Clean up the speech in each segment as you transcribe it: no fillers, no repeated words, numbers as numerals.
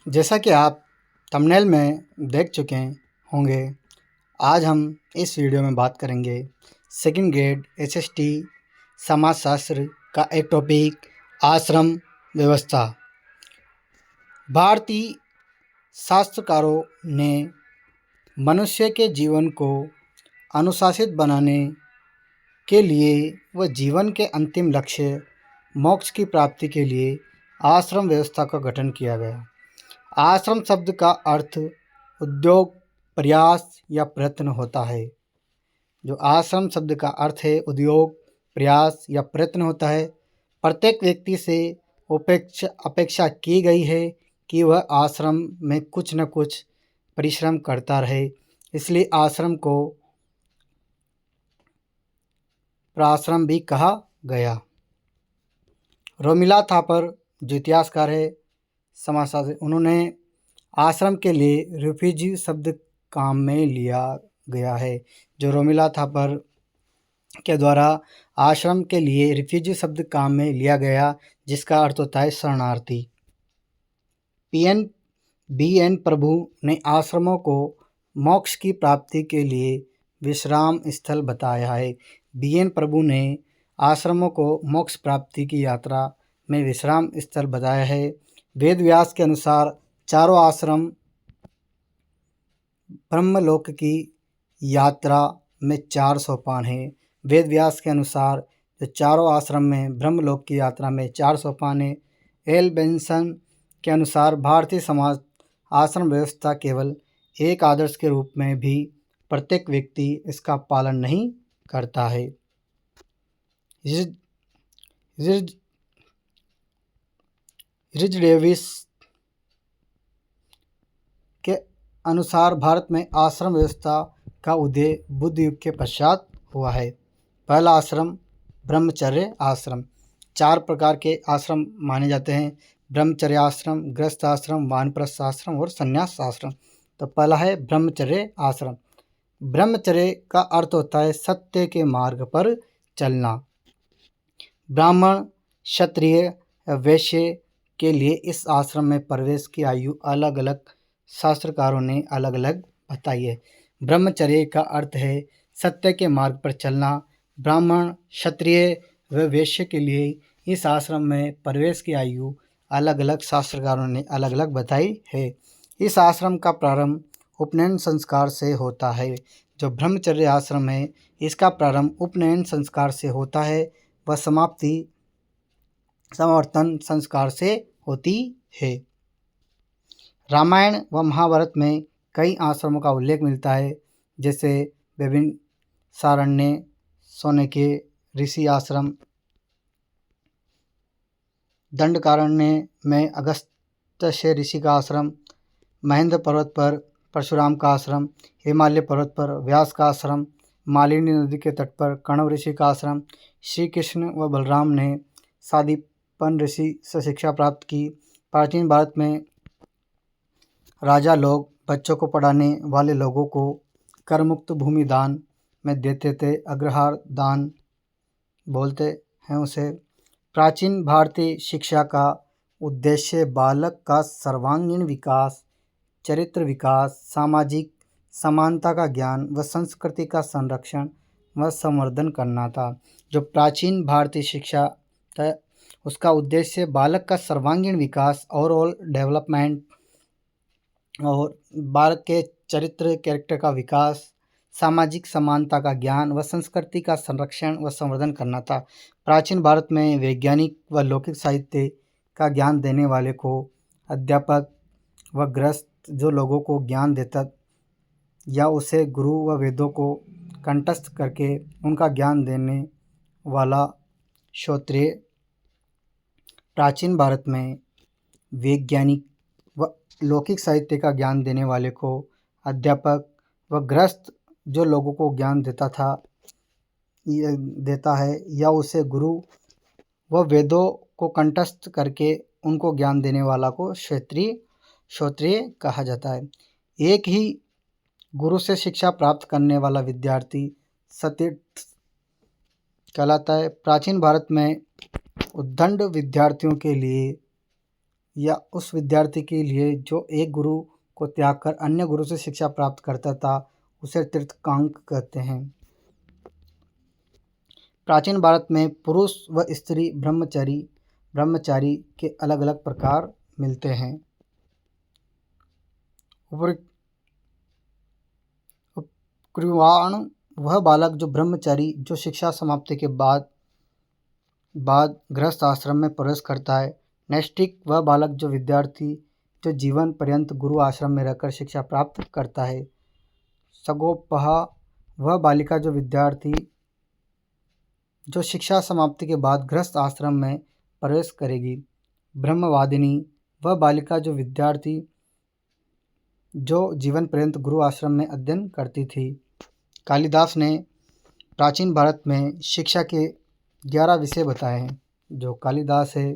जैसा कि आप थंबनेल में देख चुके होंगे, आज हम इस वीडियो में बात करेंगे सेकंड ग्रेड एसएसटी समाजशास्त्र का एक टॉपिक आश्रम व्यवस्था। भारतीय शास्त्रकारों ने मनुष्य के जीवन को अनुशासित बनाने के लिए व जीवन के अंतिम लक्ष्य मोक्ष की प्राप्ति के लिए आश्रम व्यवस्था का गठन किया गया। आश्रम शब्द का अर्थ उद्योग, प्रयास या प्रयत्न होता है। जो आश्रम शब्द का अर्थ है उद्योग, प्रयास या प्रयत्न होता है। प्रत्येक व्यक्ति से अपेक्षा की गई है कि वह आश्रम में कुछ न कुछ परिश्रम करता रहे, इसलिए आश्रम को प्राश्रम भी कहा गया। रोमिला थापर जो इतिहासकार है, समाजशास्त्री, उन्होंने आश्रम के लिए रिफ्यूजी शब्द काम में लिया गया है। जो रोमिला थापर के द्वारा आश्रम के लिए रिफ्यूजी शब्द काम में लिया गया, जिसका अर्थ होता है शरणार्थी। बी एन प्रभु ने आश्रमों को मोक्ष की प्राप्ति के लिए विश्राम स्थल बताया है। बी.एन. प्रभु ने आश्रमों को मोक्ष प्राप्ति की यात्रा में विश्राम स्थल बताया है। वेद व्यास के अनुसार चारों आश्रम ब्रह्मलोक की यात्रा में 4 सोपान हैं। वेद व्यास के अनुसार जो चारों आश्रम में ब्रह्मलोक की यात्रा में 4 सोपान हैं। एल बेंसन के अनुसार भारतीय समाज आश्रम व्यवस्था केवल एक आदर्श के रूप में भी प्रत्येक व्यक्ति इसका पालन नहीं करता है। रिच डेविस के अनुसार भारत में आश्रम व्यवस्था का उदय बुद्ध युग के पश्चात हुआ है। पहला आश्रम ब्रह्मचर्य आश्रम। 4 प्रकार के आश्रम माने जाते हैं: ब्रह्मचर्य आश्रम, गृहस्थ आश्रम, वानप्रस्थ आश्रम और संन्यास आश्रम। तो पहला है ब्रह्मचर्य आश्रम। ब्रह्मचर्य का अर्थ होता है सत्य के मार्ग पर चलना। ब्राह्मण, क्षत्रिय, वैश्य के लिए इस आश्रम में प्रवेश की आयु अलग अलग शास्त्रकारों ने अलग अलग बताई है। ब्रह्मचर्य का अर्थ है सत्य के मार्ग पर चलना। ब्राह्मण, क्षत्रिय व वैश्य के लिए इस आश्रम में प्रवेश की आयु अलग अलग शास्त्रकारों ने अलग अलग बताई है। इस आश्रम का प्रारंभ उपनयन संस्कार से होता है। जो ब्रह्मचर्य आश्रम है, इसका प्रारंभ उपनयन संस्कार से होता है व समाप्ति समवर्तन संस्कार से होती है। रामायण व महाभारत में कई आश्रमों का उल्लेख मिलता है, जैसे विभिन्न सारण्य, सोनेके ऋषि आश्रम, दंडकारण्य में अगस्त्य ऋषि का आश्रम, महेंद्र पर्वत पर परशुराम का आश्रम, हिमालय पर्वत पर व्यास का आश्रम, मालिनी नदी के तट पर कण्व ऋषि का आश्रम। श्री कृष्ण व बलराम ने सादीपन ऋषि से शिक्षा प्राप्त की। प्राचीन भारत में राजा लोग बच्चों को पढ़ाने वाले लोगों को करमुक्त भूमि दान में देते थे। अग्रहार दान बोलते हैं उसे। प्राचीन भारतीय शिक्षा का उद्देश्य बालक का सर्वांगीण विकास, चरित्र विकास, सामाजिक समानता का ज्ञान व संस्कृति का संरक्षण व संवर्धन करना था। जो प्राचीन भारतीय शिक्षा था, उसका उद्देश्य बालक का सर्वांगीण विकास, ओवरऑल डेवलपमेंट और बालक के चरित्र कैरेक्टर का विकास, सामाजिक समानता का ज्ञान व संस्कृति का संरक्षण व संवर्धन करना था। प्राचीन भारत में वैज्ञानिक व लौकिक साहित्य का ज्ञान देने वाले को अध्यापक व गृहस्थ, जो लोगों को ज्ञान देता या उसे गुरु व वेदों को कंठस्थ करके उनका ज्ञान देने वाला श्रोत्रिय। प्राचीन भारत में वैज्ञानिक व लौकिक साहित्य का ज्ञान देने वाले को अध्यापक व गृहस्थ, जो लोगों को ज्ञान देता है या उसे गुरु व वेदों को कंठस्थ करके उनको ज्ञान देने वाला को श्रोत्रिय कहा जाता है। एक ही गुरु से शिक्षा प्राप्त करने वाला विद्यार्थी सतीर्थ कहलाता है। प्राचीन भारत में उद्दंड विद्यार्थियों के लिए या उस विद्यार्थी के लिए जो एक गुरु को त्याग कर अन्य गुरु से शिक्षा प्राप्त करता था उसे तीर्थंकर कहते हैं। प्राचीन भारत में पुरुष व स्त्री ब्रह्मचारी के अलग अलग प्रकार मिलते हैं। उपकृवाण वह बालक जो ब्रह्मचारी जो शिक्षा समाप्ति के बाद गृहस्थ आश्रम में प्रवेश करता है। नैष्ठिक वह बालक जो विद्यार्थी जो जीवन पर्यंत गुरु आश्रम में रहकर शिक्षा प्राप्त करता है। सगोपह वह बालिका जो विद्यार्थी जो शिक्षा समाप्ति के बाद गृहस्थ आश्रम में प्रवेश करेगी। ब्रह्मवादिनी वह बालिका जो विद्यार्थी जो जीवन पर्यंत गुरु आश्रम में अध्ययन करती थी। कालिदास ने प्राचीन भारत में शिक्षा के 11 विषय बताए हैं। जो कालिदास है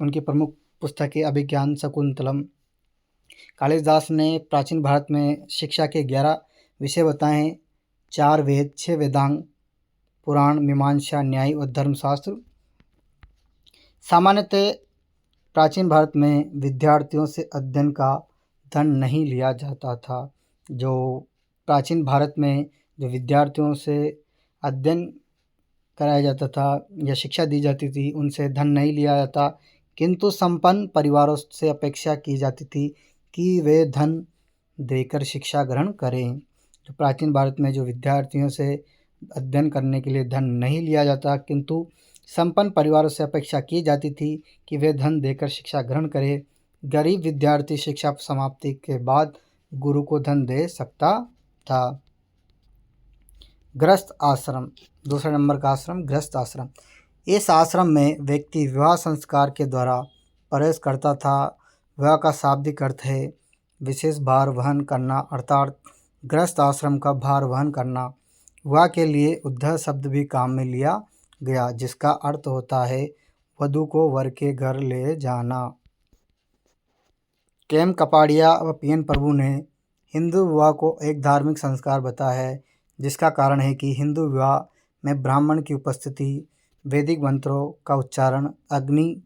उनकी प्रमुख पुस्तक है अभिज्ञान शकुंतलम। कालिदास ने प्राचीन भारत में शिक्षा के 11 विषय बताए हैं। 4 वेद, 6 वेदांग, पुराण, मीमांसा, न्याय और धर्मशास्त्र। सामान्यतः प्राचीन भारत में विद्यार्थियों से अध्ययन का धन नहीं लिया जाता था। जो प्राचीन भारत में जो विद्यार्थियों से अध्ययन कराया जाता था या शिक्षा दी जाती थी उनसे धन नहीं लिया जाता, किंतु संपन्न परिवारों से अपेक्षा की जाती थी कि वे धन देकर शिक्षा ग्रहण करें। तो प्राचीन भारत में जो विद्यार्थियों से अध्ययन करने के लिए धन नहीं लिया जाता, किंतु संपन्न परिवारों से अपेक्षा की जाती थी कि वे धन देकर शिक्षा ग्रहण करें। गरीब विद्यार्थी शिक्षा समाप्ति के बाद गुरु को धन दे सकता था। गृहस्थ आश्रम, दूसरे नंबर का आश्रम गृहस्थ आश्रम। इस आश्रम में व्यक्ति विवाह संस्कार के द्वारा प्रवेश करता था। विवाह का शाब्दिक अर्थ है विशेष भार वहन करना, अर्थात गृहस्थ आश्रम का भार वहन करना। विवाह के लिए उद्धव शब्द भी काम में लिया गया, जिसका अर्थ होता है वधू को वर के घर ले जाना। केम कपाड़िया व पीएन प्रभु ने हिंदू विवाह को एक धार्मिक संस्कार बताया है, जिसका कारण है कि हिंदू विवाह में ब्राह्मण की उपस्थिति, वैदिक मंत्रों का उच्चारण, अग्नि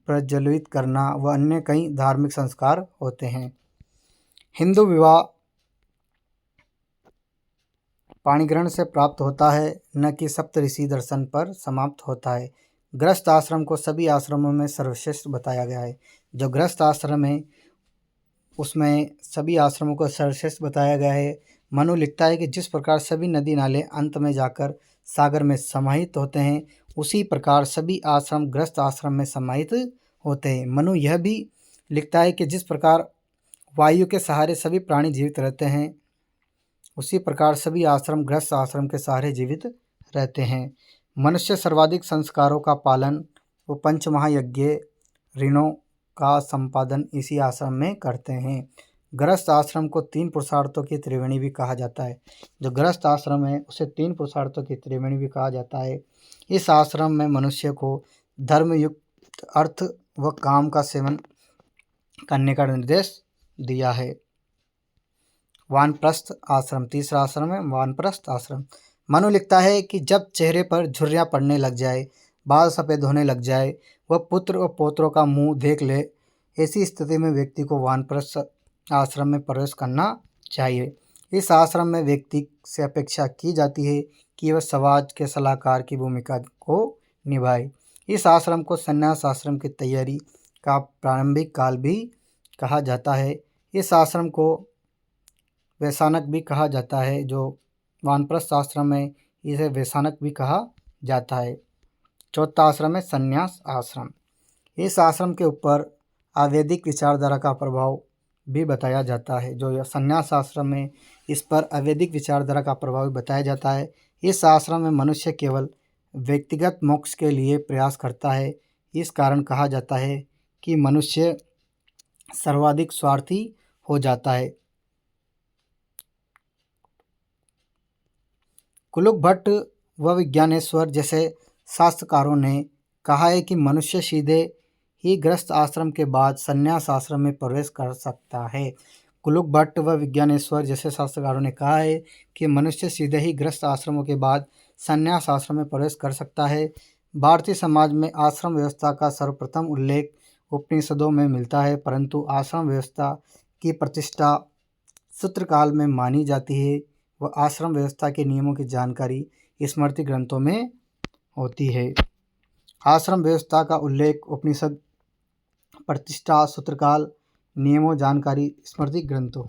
प्रज्वलित करना व अन्य कई धार्मिक संस्कार होते हैं। हिंदू विवाह पाणिग्रहण से प्राप्त होता है, न कि सप्तऋषि दर्शन पर समाप्त होता है। गृहस्थ आश्रम को सभी आश्रमों में सर्वश्रेष्ठ बताया गया है। जो गृहस्थ आश्रम है उसमें सभी आश्रमों को सर्वश्रेष्ठ बताया गया है। मनु लिखता है कि जिस प्रकार सभी नदी नाले अंत में जाकर सागर में समाहित होते हैं, उसी प्रकार सभी आश्रम गृहस्थ आश्रम में समाहित होते हैं। मनु यह भी लिखता है कि जिस प्रकार वायु के सहारे सभी प्राणी जीवित रहते हैं, उसी प्रकार सभी आश्रम गृहस्थ आश्रम के सहारे जीवित रहते हैं। मनुष्य सर्वाधिक संस्कारों का पालन व पंचमहायज्ञ ऋणों का संपादन इसी आश्रम में करते हैं। गृहस्थ आश्रम को 3 पुरुषार्थों की त्रिवेणी भी कहा जाता है। जो गृहस्थ आश्रम है उसे 3 पुरुषार्थों की त्रिवेणी भी कहा जाता है। इस आश्रम में मनुष्य को धर्मयुक्त अर्थ व काम का सेवन करने का निर्देश दिया है। वानप्रस्थ आश्रम, तीसरा आश्रम है वानप्रस्थ आश्रम। मनु लिखता है कि जब चेहरे पर झुर्रियाँ पड़ने लग जाए, बाल सफ़ेद होने लग जाए, वह पुत्र व पौत्रों का मुंह देख ले, ऐसी स्थिति में व्यक्ति को वानप्रस्थ आश्रम में प्रवेश करना चाहिए। इस आश्रम में व्यक्ति से अपेक्षा की जाती है कि वह समाज के सलाहकार की भूमिका को निभाए। इस आश्रम को संन्यास आश्रम की तैयारी का प्रारंभिक काल भी कहा जाता है। इस आश्रम को वैशानक भी कहा जाता है। जो वानप्रस्थ आश्रम है इसे वैशानक भी कहा जाता है। चौथा आश्रम है संन्यास आश्रम। इस आश्रम के ऊपर अवैदिक विचारधारा का प्रभाव भी बताया जाता है। जो संन्यास आश्रम है इस पर अवैदिक विचारधारा का प्रभाव भी बताया जाता है। इस आश्रम में मनुष्य केवल व्यक्तिगत मोक्ष के लिए प्रयास करता है। इस कारण कहा जाता है कि मनुष्य सर्वाधिक स्वार्थी हो जाता है। कुलुक भट्ट व विज्ञानेश्वर जैसे शास्त्रकारों ने कहा है कि मनुष्य सीधे ही गृहस्थ आश्रम के बाद संन्यास आश्रम में प्रवेश कर सकता है। कुलुक भट्ट व विज्ञानेश्वर जैसे शास्त्रकारों ने कहा है कि मनुष्य सीधे ही गृहस्थ आश्रमों के बाद संन्यास आश्रम में प्रवेश कर सकता है। भारतीय समाज में आश्रम व्यवस्था का सर्वप्रथम उल्लेख उपनिषदों में मिलता है, परंतु आश्रम व्यवस्था की प्रतिष्ठा सूत्रकाल में मानी जाती है। वह आश्रम व्यवस्था के नियमों की जानकारी स्मृति ग्रंथों में होती है। आश्रम व्यवस्था का उल्लेख उपनिषद, प्रतिष्ठा, सूत्रकाल, नियमों, जानकारी स्मृति ग्रंथों